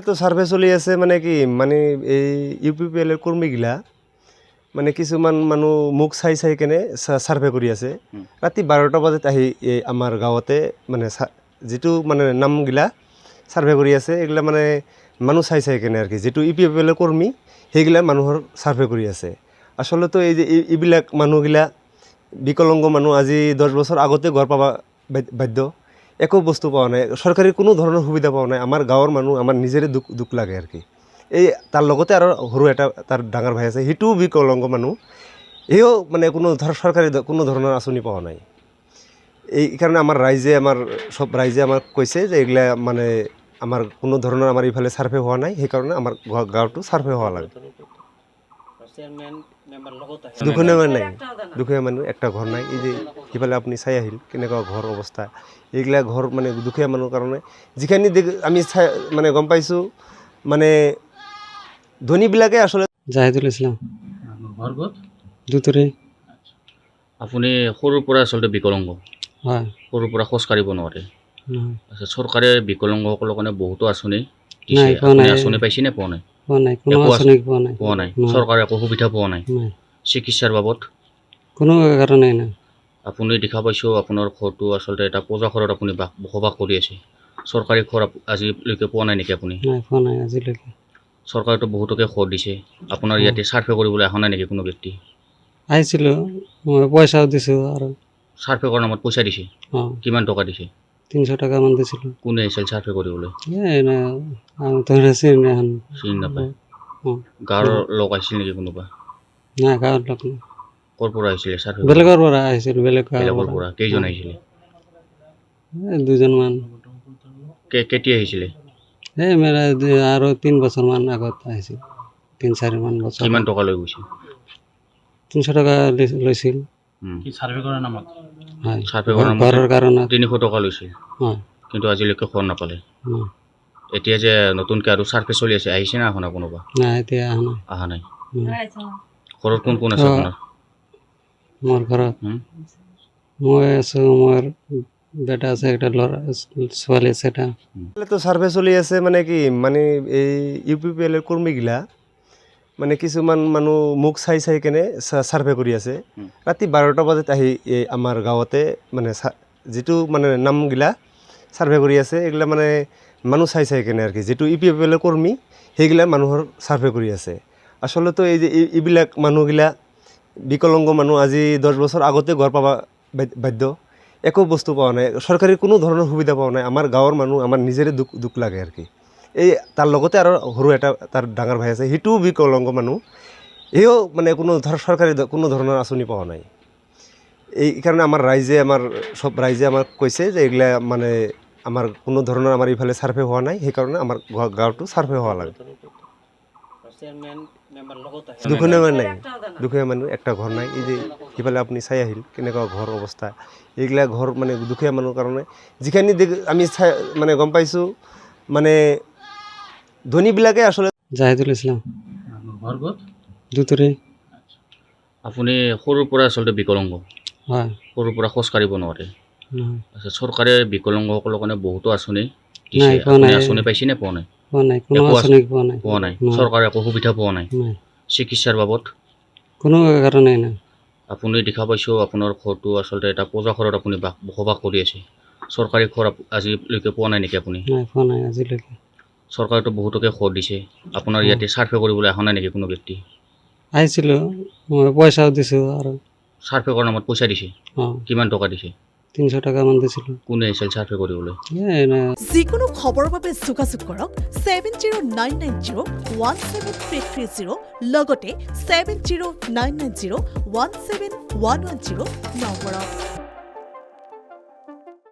তো সাৰ্ভে চলি আছে মানে কি মানে এই ইউপিপিএল এৰ কৰ্মীগিলা মানে কিছুমান মানুহ মোক চাই চাই কেনে সাৰ্ভে কৰি আছে ৰাতি 12টা বজাত আহি এই আমাৰ গাঁৱতে মানে যেটো মানে নামগিলা সাৰ্ভে কৰি আছে এগুলা মানে মানুহ চাই চাই কেনে আৰ কি যেটো ইউপিপিএল এৰ কৰ্মী সেইগিলা মানুহৰ সাৰ্ভে কৰি আছে আসলে তো এই যে এইবিলাক মানুহগিলা বিকলাঙ্গ মানুহ আজি 10 বছর আগতে ঘর পাবা বাধ্য একো বস্তু পাওয়া নাই সরকারি কোনো ধরনের সুবিধা পাওয়া নাই আমার গাঁৱৰ মানুহ আমার নিজেরে দুখ লাগে আর কি এই তার লগতে আর সরু এটা তার ডাঙর ভাই আছে সিটোও বিকলাঙ্গ মানুহ এও মানে কোনো সরকারি কোনো ধরনের আঁচনি পাওয়া নাই এই কারণে আমার রাইজে আমার সব রাইজে আমার কইছে যে এগুলা মানে আমার কোনো ধরনের আমার ইফালে সার্ভে হওয়া নাই সেই কারণে আমার গাঁৱটো সাৰ্ভে হওয়া লাগে দুখনীয়া মানুহ একটা ঘৰ নাই এই যে সিফালে আপনি চাই আহিল কেনেকুৱা ঘৰ অবস্থা এইগিলা ঘৰ মানে দুখীয়া মানুহ কাৰণে যিখিনি আমি মানে গম পাইছোঁ মানে ধনীবিলাকে আসলে জাহিদুল ইসলাম ঘৰ ক'ত দুতৰে আপুনি সৰুৰ পৰা আচলতে বিকলাংগ হয় সৰুৰ পৰা খোজ কাঢ়িব নোৱাৰে আচ্ছা চৰকাৰে বিকলাংগসকলৰ কাৰণে বহুতো আঁচনি নাই, দিছে পোৱা আপুনি নাই। আঁচনি পাইছেনে পোৱা নাই পোৱা নাই কোনো একো আঁচনি পোৱা নাই পোৱা নাই নাই। চৰকাৰে একো সুবিধা পোৱা নাই নাই চিকিৎসাৰ বাবদ কোনো কাৰণে নাই আপুনি দেখা পাইছোঁ আপোনাৰ ঘৰটো আচলতে এটা পজা ঘৰত আপুনি বসবাস কৰি আছে চৰকাৰী ঘৰ আজিলৈকে পোৱা নাই নেকি আপুনি নাই পোৱা নাই আজিলৈকে চৰকাৰেতো বহুতকে ঘৰ দিছে আপোনাৰ ইয়াতে চাৰ্ভে কৰিবলৈ অহা নাই নেকি কোনো ব্যক্তি আহিছিলোঁ মই পইচাও দিছোঁ আৰু চাৰ্ভে কৰাৰ নামত পইচা দিছে অঁ কিমান টকা দিছে 300 টাকামান দিছিলোঁ কোনে আহিছিল চাৰ্ভে কৰিবলৈ আমি তো চিনি চিনি নাপায় অঁ গাঁৱৰ লোক আহিছিল নেকি কোনোবা নাই গাঁৱৰ লোক নাই ক'ৰ পৰা আহিছিলে চাৰ্ভে বেলেগৰ পৰা আহিছিলোঁ বেলেগ গাঁৱৰ বেলেগৰ পৰা পৰা কেইজন আহিছিলে দুজনমান কেতিয়া আহিছিলে মেৰা আৰু 3 বছৰমান আগত আহিছিল 3-4 মান বছৰ কিমান টকা লৈ গৈছে 300 টকা লৈছিল কি চাৰ্ভে কৰাৰ নামত হয় চাৰ্ভে কৰাৰ নামত ঘৰৰ কাৰণে 300 টকা লৈছিল হয় কিন্তু আজিলৈকে ঘৰ নাপালে অঁ এতিয়া যে নতুনকৈ আৰু চাৰ্ভে চলি আছে আহিছে না অহা নাই কোনোবা নাই এতিয়া অহা নাই অহা নাই ঘৰত কোন কোন আছে আপোনাৰ মোৰ ঘৰত মই আছোঁ মোৰ বেটা আছে একটা ল'ৰা ছোৱালী আছে এটা তো সার্ভে চলি আছে মানে কি মানে এই ইউপিপিএল এর কর্মীগিলা মানে কিছুমান মানুহ মোক চাই চাই কেনে সার্ভে কৰি আছে ৰাতি 12টা বজাত আহি এই আমাৰ গাঁৱতে মানে যেটো মানে নামগিলা সাৰ্ভে কৰি আছে এগুলা মানে মানুহ চাই চাই কেনে আৰ কি যেটো ইউপিপিএল এৰ কৰ্মী সেইগিলা মানুহৰ সাৰ্ভে কৰি আছে আসলে তো এই যে এইবিলাক মানুহগিলা বিকলাঙ্গ মানুহ আজি 10 বছর আগতে ঘর পাবা বাধ্য একো বস্তু পাওয়া নাই সরকারি কোনো ধরনের সুবিধা পাওয়া নাই আমার গাঁৱৰ মানুহ আমার নিজেরে দুখ লাগে আর কি এই তার লগতে আর সরু এটা তার ডাঙর ভাই আছে সিটোও বিকলাঙ্গ মানুহ এও মানে কোনো সরকারি কোনো ধরনের আঁচনি পাওয়া নাই এই কারণে আমার রাইজে আমার সব রাইজে আমার কইছে যে এগুলা মানে আমার কোনো ধরনের আমার ইফালে সার্ভে হওয়া নাই সেই কারণে আমার গাঁৱটো সাৰ্ভে হওয়া লাগে দুখীয়া মানুহ একটা ঘৰ নাই এই যে সিফালে আপনি চাই আহিল কেনেকুৱা ঘৰ অবস্থা এইগিলা ঘৰ মানে দুখীয়া মানুহ কাৰণে যিখিনি আমি মানে গম পাইছোঁ মানে ধনীবিলাকে আসলে জাহিদুল ইসলাম ঘৰ ক'ত দুতৰে আপুনি সৰুৰ পৰা আচলতে বিকলাংগ হয় সৰুৰ পৰা খোজ কাঢ়িব নোৱাৰে আচ্ছা চৰকাৰে বিকলাংগসকলৰ কাৰণে বহুতো আঁচনি দিছে নাই, পোৱা আপুনি নাই। আঁচনি পাইছেনে পোৱা নাই পোৱা নাই কোনো একো আঁচনি পোৱা নাই পোৱা নাই নাই। চৰকাৰে একো সুবিধা পোৱা নাই নাই চিকিৎসাৰ বাবদ কোনো কাৰণে নাই আপুনি দেখা পাইছোঁ আপোনাৰ ঘৰটো আচলতে এটা পজা ঘৰত আপুনি বসবাস কৰি আছে চৰকাৰী ঘৰ আজিলৈকে পোৱা নাই নেকি আপুনি নাই পোৱা নাই আজিলৈকে চৰকাৰেতো বহুতকে ঘৰ দিছে আপোনাৰ ইয়াতে চাৰ্ভে কৰিবলৈ অহা নাই নেকি কোনো ব্যক্তি আহিছিলোঁ মই পইচাও দিছোঁ আৰু চাৰ্ভে কৰাৰ নামত পইচা দিছে অঁ কিমান টকা দিছে 300 টাকামান দিছিলোঁ কোনে আহিছিল চাৰ্ভে কৰিবলৈ যিকোনো খবৰৰ বাবে যোগাযোগ কৰক 7099017330 লগতে 7099017110 নম্বৰত